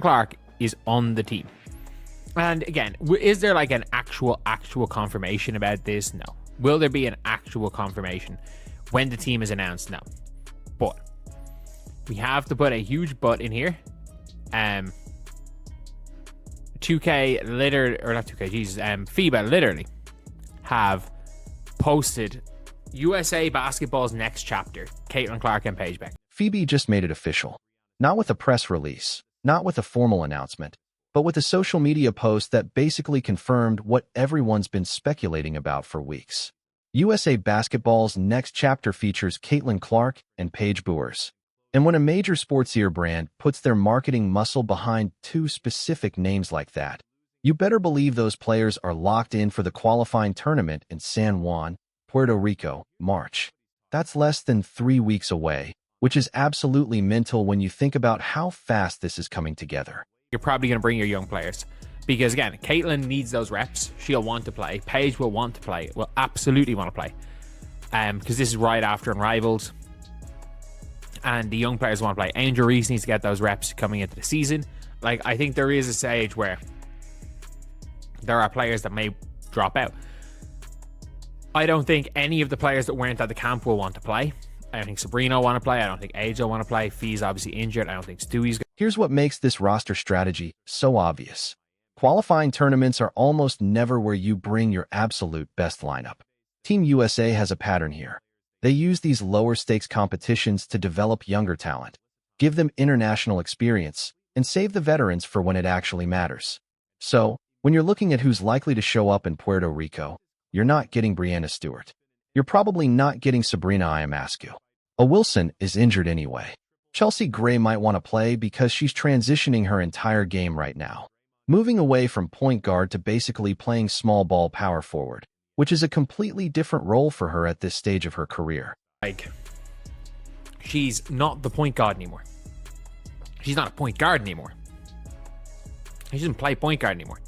Clark is on the team. And again, is there like an actual confirmation about this? No. Will there be an actual confirmation when the team is announced? No. But we have to put a huge but in here. 2K literally, or not 2K, Jesus, FIBA literally have posted USA Basketball's next chapter, Caitlin Clark and Paige Bueckers. FIBA just made it official. Not with a press release, not with a formal announcement, but with a social media post that basically confirmed what everyone's been speculating about for weeks. USA Basketball's next chapter features Caitlin Clark and Paige Bueckers. And when a major sportswear brand puts their marketing muscle behind two specific names like that, you better believe those players are locked in for the qualifying tournament in San Juan, Puerto Rico, March. That's less than 3 weeks away, which is absolutely mental when you think about how fast this is coming together. You're probably going to bring your young players because, again, Caitlin needs those reps. She'll want to play. Paige will want to play. Will absolutely want to play because this is right after Unrivaled. And the young players want to play. Angel Reese needs to get those reps coming into the season. Like, I think there is a stage where there are players that may drop out. I don't think any of the players that weren't at the camp will want to play. I don't think Sabrina will want to play. I don't think AJ will want to play. Fee's obviously injured. I don't think Stewie's... Here's what makes this roster strategy so obvious. Qualifying tournaments are almost never where you bring your absolute best lineup. Team USA has a pattern here. They use these lower-stakes competitions to develop younger talent, give them international experience, and save the veterans for when it actually matters. So, when you're looking at who's likely to show up in Puerto Rico, you're not getting Breanna Stewart. You're probably not getting Sabrina Ionescu. Wilson is injured anyway. Chelsea Gray might want to play because she's transitioning her entire game right now, moving away from point guard to basically playing small ball power forward, which is a completely different role for her at this stage of her career. Like, she's not the point guard anymore. She's not a point guard anymore. She doesn't play point guard anymore.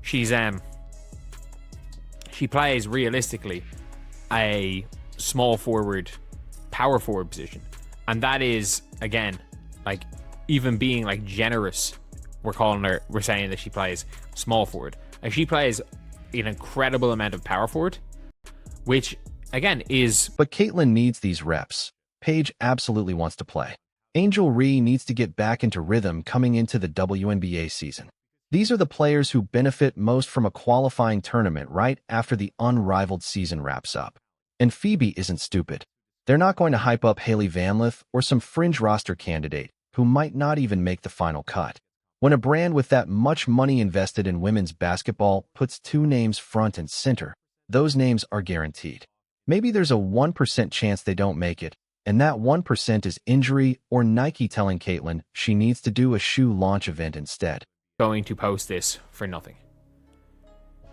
She plays realistically a small forward, power forward position. And that is, again, like, even being like generous, we're saying that she plays small forward. Like, she plays an incredible amount of power forward, which again is... But Caitlin needs these reps. Paige absolutely wants to play. Angel Reese needs to get back into rhythm coming into the WNBA season. These are the players who benefit most from a qualifying tournament right after the unrivaled season wraps up. And FIBA isn't stupid. They're not going to hype up Hailey Van Lith or some fringe roster candidate who might not even make the final cut. When a brand with that much money invested in women's basketball puts two names front and center, those names are guaranteed. Maybe there's a 1% chance they don't make it, and that 1% is injury or Nike telling Caitlin she needs to do a shoe launch event instead. Going to post this for nothing.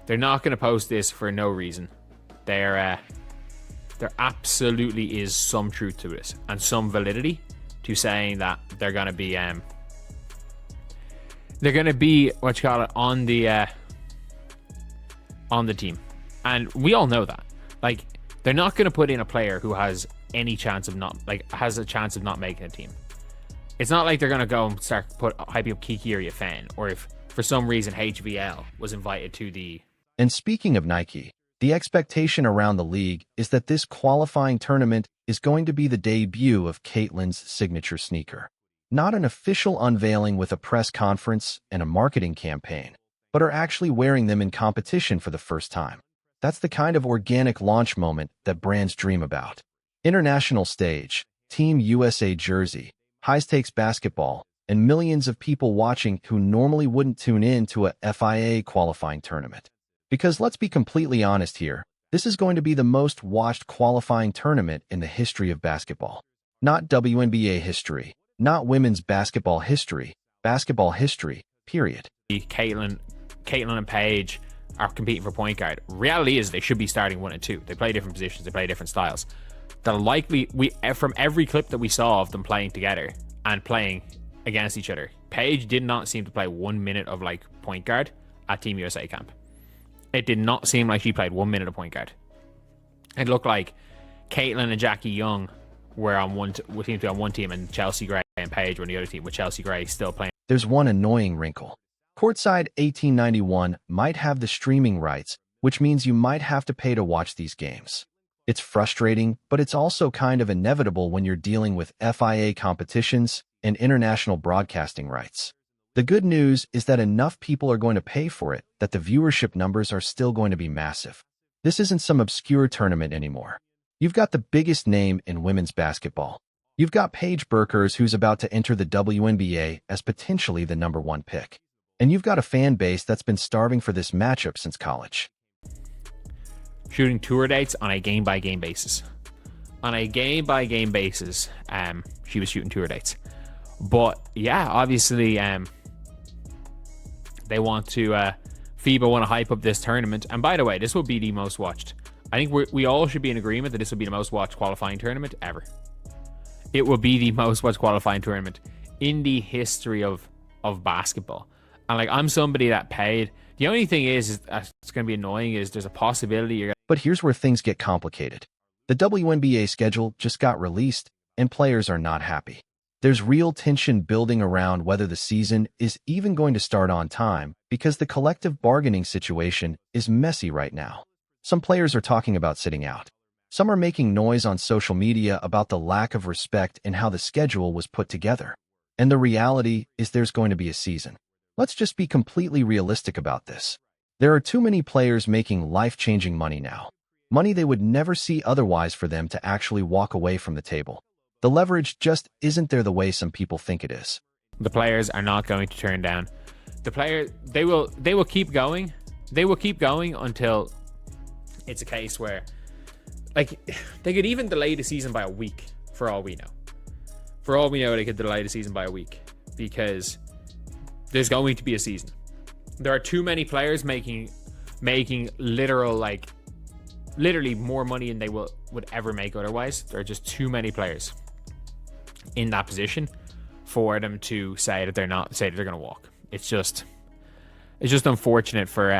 They're not going to post this for no reason. There absolutely is some truth to this and some validity to saying that they're going to be on the team. And we all know that. Like, they're not going to put in a player who has any chance of has a chance of not making a team. It's not like they're going to go and start hyping up Kiki or Yafan, or if for some reason HVL was invited to the... And speaking of Nike, the expectation around the league is that this qualifying tournament is going to be the debut of Caitlin's signature sneaker. Not an official unveiling with a press conference and a marketing campaign, but are actually wearing them in competition for the first time. That's the kind of organic launch moment that brands dream about. International stage, Team USA jersey, high-stakes basketball, and millions of people watching who normally wouldn't tune in to a FIA qualifying tournament. Because let's be completely honest here, this is going to be the most watched qualifying tournament in the history of basketball. Not WNBA history, not women's basketball history, period. Caitlin and Paige are competing for point guard. Reality is they should be starting 1 and 2. They play different positions, they play different styles. From every clip that we saw of them playing together and playing against each other, Paige did not seem to play 1 minute of like point guard at Team USA camp. It did not seem like she played 1 minute of point guard. It looked like Caitlin and Jackie Young were on one team, and Chelsea Gray and Paige were on the other team, with Chelsea Gray still playing. there's one annoying wrinkle. Courtside 1891 might have the streaming rights, which means you might have to pay to watch these games. It's frustrating, but it's also kind of inevitable when you're dealing with FIA competitions and international broadcasting rights. The good news is that enough people are going to pay for it that the viewership numbers are still going to be massive. This isn't some obscure tournament anymore. You've got the biggest name in women's basketball. You've got Paige Bueckers, who's about to enter the WNBA as potentially the #1 pick. And you've got a fan base that's been starving for this matchup since college. Shooting tour dates on a game-by-game basis. On a game-by-game basis, she was shooting tour dates. But yeah, obviously, they want to, FIBA want to hype up this tournament. And by the way, this will be the most watched. I think we all should be in agreement that this will be the most watched qualifying tournament ever. It will be the most watched qualifying tournament in the history of basketball. And like, I'm somebody that paid. The only thing is it's going to be annoying is there's a possibility you're. But here's where things get complicated. The WNBA schedule just got released, and players are not happy. There's real tension building around whether the season is even going to start on time because the collective bargaining situation is messy right now. Some players are talking about sitting out. Some are making noise on social media about the lack of respect in how the schedule was put together. And the reality is there's going to be a season. Let's just be completely realistic about this. There are too many players making life-changing money now. Money they would never see otherwise for them to actually walk away from the table. The leverage just isn't there the way some people think it is. The players are not going to turn down. They will keep going. They will keep going until it's a case where, like, they could even delay the season by a week for all we know. For all we know, they could delay the season by a week because there's going to be a season. There are too many players making literally more money than they would ever make otherwise. There are just too many players in that position for them to say that they're going to walk. It's just unfortunate for